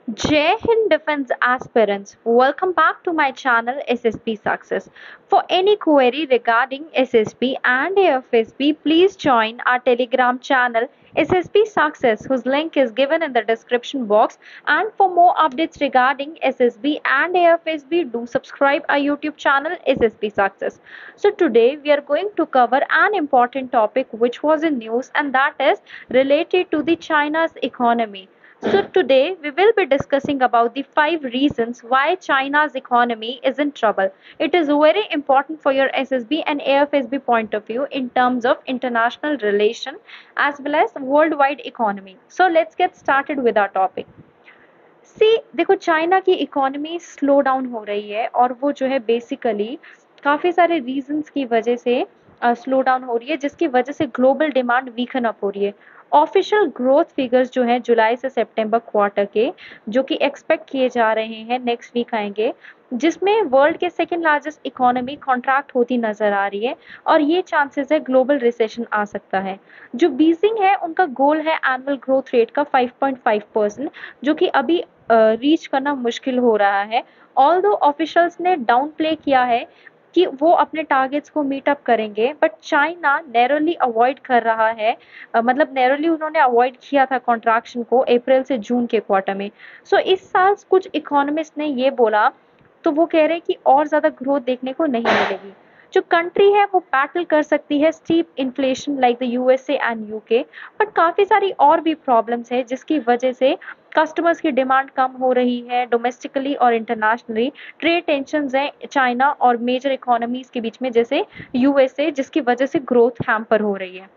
Jai Hind Defense aspirants, welcome back to my channel SSP Success. For any query regarding SSP and AFSP, please join our Telegram channel SSP Success, whose link is given in the description box. And for more updates regarding SSB and AFSB, do subscribe our YouTube channel SSP Success. So today we are going to cover an important topic which was in news, and that is related to the China's economy. So today we will be discussing about the 5 reasons why China's economy is in trouble. It is very important for your SSB and AFSB point of view in terms of international relation as well as worldwide economy. So let's get started with our topic. सी देखो China की economy slow down हो रही है और वो जो है basically काफ़ी सारे रीजंस की वजह से स्लो डाउन हो रही है जिसकी वजह से ग्लोबल डिमांड वीकन अप हो रही है। ऑफिशियल ग्रोथ फिगर्स जो हैं जुलाई से सितंबर क्वार्टर के जो कि एक्सपेक्ट किए जा रहे हैं नेक्स्ट वीक आएंगे, जिसमें वर्ल्ड के सेकेंड लार्जेस्ट इकोनॉमी कॉन्ट्रैक्ट होती नजर आ रही है और ये चांसेस है ग्लोबल रिसेशन आ सकता है। जो बीजिंग है उनका गोल है एनुअल ग्रोथ रेट का 5.5%, जो कि अभी रीच करना मुश्किल हो रहा है। ऑल्दो ऑफिशियल्स ने डाउन प्ले किया है कि वो अपने टारगेट्स को मीट अप करेंगे, बट चाइना नैरोली अवॉइड कर रहा है। मतलब नैरोली उन्होंने अवॉइड किया था कॉन्ट्रैक्शन को अप्रैल से जून के क्वार्टर में। सो इस साल कुछ इकोनॉमिस्ट ने ये बोला, तो वो कह रहे हैं कि और ज़्यादा ग्रोथ देखने को नहीं मिलेगी। जो कंट्री है वो बैटल कर सकती है steep inflation like the USA and UK, but काफ़ी सारी और भी प्रॉब्लम्स है जिसकी वजह से कस्टमर्स की डिमांड कम हो रही है डोमेस्टिकली और इंटरनेशनली। ट्रेड टेंशंस हैं चाइना और मेजर इकोनॉमीज के बीच में जैसे यूएसए, जिसकी वजह से ग्रोथ हैम्पर हो रही है।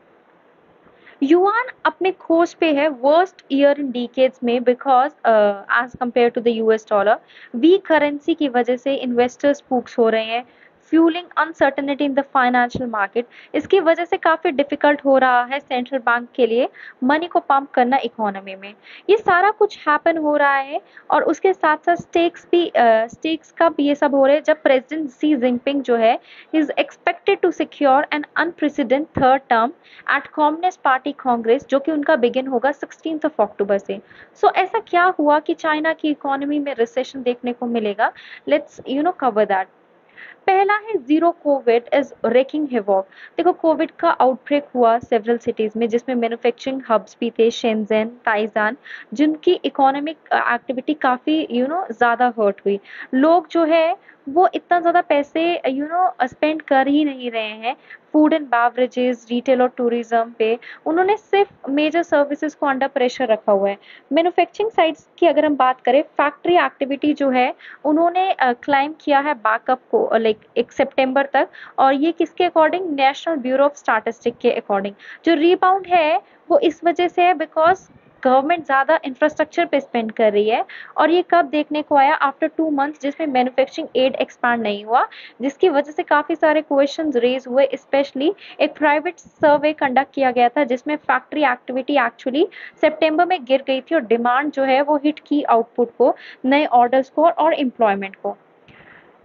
युआन अपने खोज पे है वर्स्ट ईयर इन डिकेड्स में because as compare to the US dollar. Weak currency की वजह से इन्वेस्टर्स स्पूक्स हो रहे हैं, fuelling uncertainty in the financial market. इसकी वजह से काफ़ी डिफिकल्ट हो रहा है सेंट्रल बैंक के लिए मनी को पंप करना इकोनॉमी में। ये सारा कुछ हैपन हो रहा है और उसके साथ साथ स्टेक्स का भी ये सब हो रहा है जब प्रेसिडेंट सी जिनपिंग जो है is expected to secure an unprecedented third term at communist party congress, जो कि उनका बिगिन होगा 16 अक्टूबर से। ऐसा क्या हुआ कि चाइना की इकोनॉमी में रिसेशन देखने को मिलेगा? Let's cover that. पहला है जीरो कोविड इज रेकिंग हेवॉक। देखो कोविड का आउटब्रेक हुआ सेवरल सिटीज में जिसमें मैन्युफैक्चरिंग हब्स भी थे, शेंजेन, ताइजान, जिनकी इकोनॉमिक एक्टिविटी काफ़ी ज़्यादा हर्ट हुई। लोग जो है वो इतना ज़्यादा पैसे स्पेंड कर ही नहीं रहे हैं फूड एंड बेवरेजेस, रिटेल और टूरिज्म पे। उन्होंने सिर्फ मेजर सर्विसेज को अंडर प्रेशर रखा हुआ है। मैन्युफैक्चरिंग साइट्स की अगर हम बात करें, फैक्ट्री एक्टिविटी जो है उन्होंने क्लाइम किया है बैकअप को लाइक एक सितंबर तक। और ये किसके according? National bureau of statistic के अकॉर्डिंग। जो रीबाउंड है वो इस वजह से है बिकॉज गवर्नमेंट ज़्यादा इंफ्रास्ट्रक्चर पे स्पेंड कर रही है। और ये कब देखने को आया? आफ्टर 2 मंथ्स जिसमें मैन्युफैक्चरिंग एड एक्सपांड नहीं हुआ, जिसकी वजह से काफ़ी सारे क्वेश्चंस रेज हुए। स्पेशली एक प्राइवेट सर्वे कंडक्ट किया गया था जिसमें फैक्ट्री एक्टिविटी एक्चुअली सितंबर में गिर गई थी और डिमांड जो है वो हिट की आउटपुट को, नए ऑर्डर्स को और एम्प्लॉयमेंट को।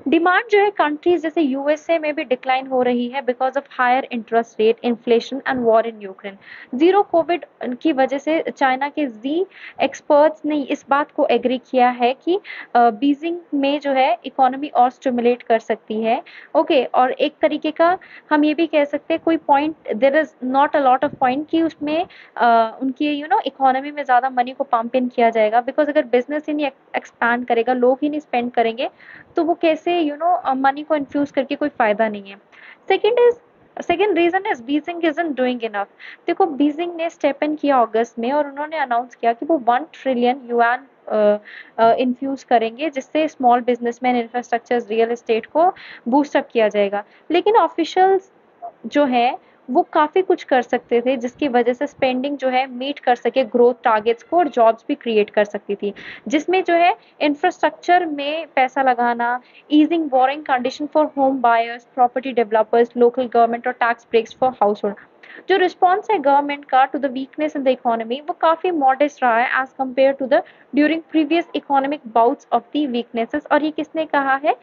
डिमांड जो है कंट्रीज जैसे यूएसए में भी डिक्लाइन हो रही है because of higher interest rate, inflation and war in Ukraine. Zero covid की वजह से चाइना के जी एक्सपर्ट्स ने इस बात को एग्री किया है कि बीजिंग में जो है इकोनॉमी और स्टिमुलेट कर सकती है। ओके और एक तरीके का हम ये भी कह सकते हैं कोई point there is not a lot of point कि उसमें उनकी इकोनॉमी में ज़्यादा मनी को पंप इन किया जाएगा बिकॉज अगर बिजनेस ही नहीं एक्सपैंड करेगा, लोग ही नहीं स्पेंड करेंगे, तो वो कैसे मनी को इन्फ्यूज करके कोई फायदा नहीं है। Second reason is Beijing isn't doing enough. देखो बीजिंग ने स्टेप इन किया अगस्त में और उन्होंने अनाउंस किया कि वो 1 ट्रिलियन युआन इन्फ्यूज करेंगे जिससे small businessman, infrastructure, real estate को बूस्ट अप किया जाएगा। लेकिन ऑफिशियल्स जो है वो काफ़ी कुछ कर सकते थे जिसकी वजह से स्पेंडिंग जो है मीट कर सके ग्रोथ टारगेट्स को और जॉब्स भी क्रिएट कर सकती थी, जिसमें जो है इंफ्रास्ट्रक्चर में पैसा लगाना, easing borrowing condition for home buyers, property developers, local government और tax breaks for household. जो रिस्पॉन्स है गवर्नमेंट का to the weakness in the economy वो काफ़ी मॉडेस्ट रहा है as compared to the during previous economic bouts of the weaknesses, और ये किसने कहा है?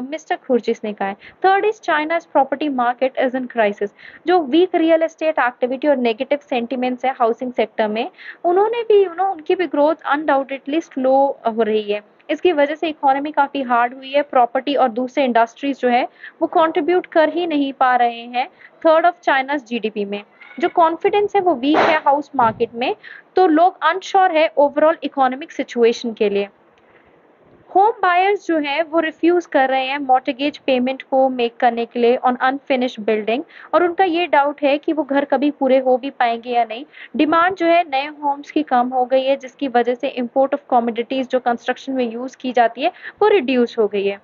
मिस्टर खुर्जिस ने कहा है। Third is China's property market is in crisis. जो वीक रियल एस्टेट एक्टिविटी और नेगेटिव सेंटिमेंट्स है हाउसिंग सेक्टर में, उन्होंने भी उनकी भी ग्रोथ अनडाउटेडली स्लो हो रही है। इसकी वजह से इकोनॉमी काफ़ी हार्ड हुई है, प्रॉपर्टी और दूसरे इंडस्ट्रीज जो है वो कंट्रीब्यूट कर ही नहीं पा रहे हैं थर्ड ऑफ चाइनाज जीडीपी में। जो कॉन्फिडेंस है वो वीक है हाउस मार्केट में, तो लोग अनश्योर है ओवरऑल इकोनॉमिक सिचुएशन के लिए। होम बायर्स जो है वो रिफ्यूज कर रहे हैं मॉर्टगेज पेमेंट को मेक करने के लिए ऑन अनफिनिश्ड बिल्डिंग, और उनका ये डाउट है कि वो घर कभी पूरे हो भी पाएंगे या नहीं। डिमांड जो है नए होम्स की कम हो गई है, जिसकी वजह से इंपोर्ट ऑफ कमोडिटीज जो कंस्ट्रक्शन में यूज की जाती है वो रिड्यूस हो गई है।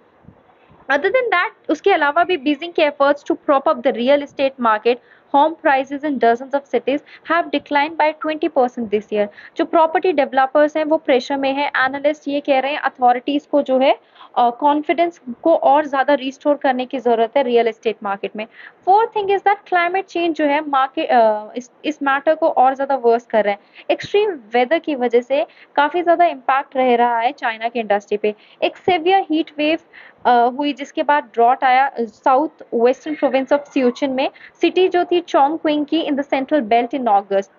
अदर देन दैट उसके अलावा भी बीजिंग के efforts to prop up the real estate market, home prices in dozens of cities have decline by 20% this year. जो प्रॉपर्टी डेवलपर्स हैं वो प्रेशर में है। एनालिस्ट ये कह रहे हैं अथॉरिटीज को जो है कॉन्फिडेंस को और ज़्यादा रिस्टोर करने की ज़रूरत है रियल एस्टेट मार्केट में। Fourth thing is that climate change जो है मार्केट इस मैटर को और ज़्यादा वर्स कर रहा है। एक्सट्रीम वेदर की वजह से काफ़ी ज़्यादा इम्पैक्ट रह रहा है चाइना की इंडस्ट्री पे। एक सेवियर हीट वेव हुई, जिसके बाद ड्रॉट आया south western province of Sichuan में। सिटी जो थी चोंगक्विंग की in the central belt in August.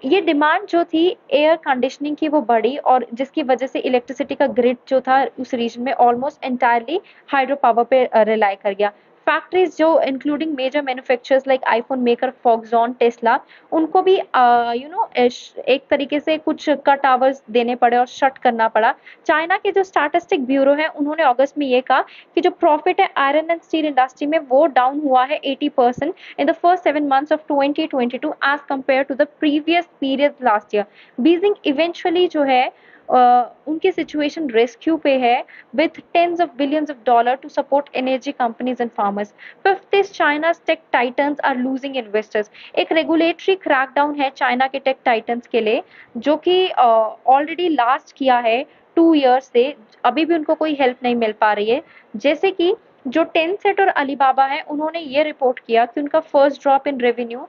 ये डिमांड जो थी एयर कंडीशनिंग की वो बढ़ी, और जिसकी वजह से इलेक्ट्रिसिटी का ग्रिड जो था उस रीजन में ऑलमोस्ट एंटायरली हाइड्रो पावर पे रिलाई कर गया। फैक्ट्रीज जो including major manufacturers like iPhone maker Foxconn Tesla, उनको भी एक तरीके से कुछ कट आवर्स देने पड़े और शट करना पड़ा। चाइना के जो स्टैटिस्टिक ब्यूरो है उन्होंने अगस्त में ये कहा कि जो प्रॉफिट है आयरन एंड स्टील इंडस्ट्री में वो डाउन हुआ है 80% in the first 7 months of 2022 as compared to the previous period last year. Beijing eventually जो है उनकी सिचुएशन रेस्क्यू पे है with tens of billions of dollar to support energy companies and farmers. Fifth is चाइना's tech titans are losing investors. एक regulatory crackdown है China के tech titans के लिए, जो कि ऑलरेडी लास्ट किया है 2 years से, अभी भी उनको कोई हेल्प नहीं मिल पा रही है। जैसे कि जो टेंसेट और अलीबाबा है उन्होंने ये रिपोर्ट किया कि उनका first drop in revenue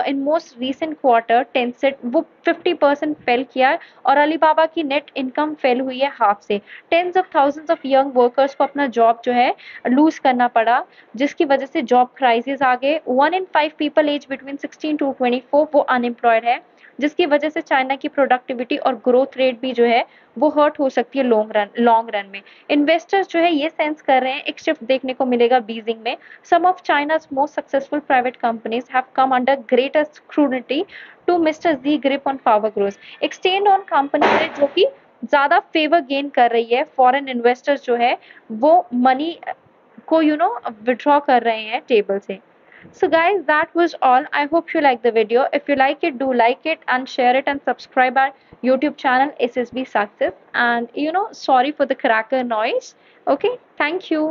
in most recent quarter Tencent वो 50% फेल किया है, और अलीबाबा की नेट इनकम फेल हुई है हाफ से। Tens of thousands of young workers को अपना जॉब जो है लूज करना पड़ा, जिसकी वजह से जॉब क्राइसिस आ गए। 1 in 5 people age between 16 to 24 वो अनएम्प्लॉयड है, जिसकी वजह से चाइना की प्रोडक्टिविटी और ग्रोथ रेट भी जो है वो हर्ट हो सकती है लॉन्ग रन में। इन्वेस्टर्स जो है ये सेंस कर रहे हैं एक शिफ्ट देखने को मिलेगा बीजिंग में। Some of China's most successful private companies have come under greater scrutiny to mister Xi grip on power growth. एक स्टेन ऑन कंपनी है जो कि ज्यादा फेवर गेन कर रही है, फॉरेन इन्वेस्टर्स जो है वो मनी को विड्रॉ कर रहे हैं टेबल से। So guys, that was all. I hope you like the video. If you like it, do like it and share it and subscribe our YouTube channel SSB Success. And sorry for the cracker noise. Okay, thank you.